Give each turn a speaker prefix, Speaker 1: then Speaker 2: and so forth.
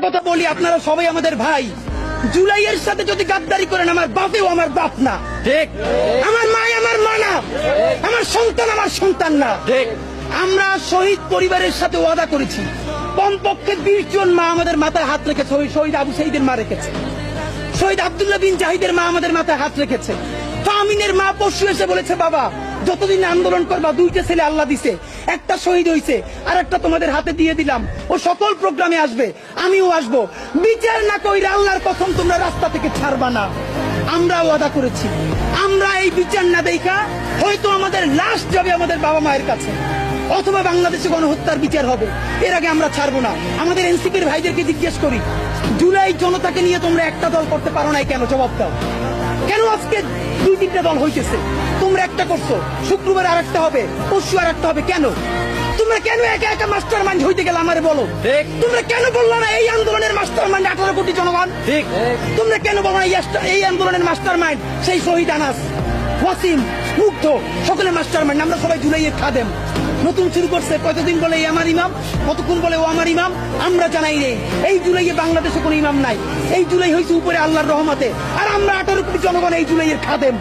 Speaker 1: কথা বলি, আপনারা সবাই আমাদের ভাই। জুলাইয়ের সাথে যদি গাদ্দারি করেন, আমার বাপেও আমার বাপ না,
Speaker 2: ঠিক।
Speaker 1: আমার মা আমার মা না, আমার সন্তান আমার সন্তান না,
Speaker 2: ঠিক।
Speaker 1: আমরা শহীদ পরিবারের সাথে ওয়াদা করেছি, কমপক্ষে 20 জন মা আমাদের মাথায় হাত রেখেছে। শহীদ আবু সাঈদের মা রেখেছে, শহীদ আব্দুল্লাহ বিন জাহিদের মা আমাদের মাথায় হাত রেখেছে। ফামিনের মা পরশু এসে বলেছে, বাবা যতদিন আন্দোলন করবা, 2টা ছেলে আল্লাহ দিছে, একটা শহীদ হয়েছে আর একটা তোমাদের হাতে দিয়ে দিলাম, ও সকল প্রোগ্রামে আসবে, আমিও আসবো। বিচার না কইরা আল্লাহর কসম তোমরা রাস্তা থেকে ছাড়বা না। আমরা ওয়াদা করেছি, আমরা এই বিচার না দেখা হয়তো আমাদের লাশ যাবে আমাদের বাবা মায়ের কাছে, অথবা বাংলাদেশে গণহত্যার বিচার হবে, এর আগে আমরা ছাড়বো না। আমাদের এনসিপির ভাইদেরকে জিজ্ঞেস করি, জুলাই জনতাকে নিয়ে তোমরা একটা দল করতে পারো নাই কেন? জবাব দাও। কেন আজকে 2-3টা দল হইতেছে? তোমরা একটা করছো, শুক্রবার আর একটা হবে, পরশু আর একটা হবে, কেন? তোমরা কেন একা একা মাস্টার মাইন্ড হইতে গেলে আমারে বলো। তোমরা কেন বললো না এই আন্দোলনের মাস্টার মাইন্ড 18 কোটি জনগণ? ঠিক। তোমরা কেন বলো না এই আন্দোলনের মাস্টার মাইন্ড সেই শহীদ আনাস, ওয়াসিম, মুগ্ধ, সকলে মাস্টার মাইন্ড, আমরা সবাই জুলাইয়ের খাদেম। নতুন শুরু করছে, কতদিন বলে এই আমার ইমাম, কতক্ষণ বলে ও আমার ইমাম, আমরা জানাই নেই। এই জুলাইয়ে বাংলাদেশে কোনো ইমাম নাই, এই জুলাই হয়েছে উপরে আল্লাহর রহমতে, আর আমরা 18 কোটি জনগণ এই জুলাইয়ের খাদেম।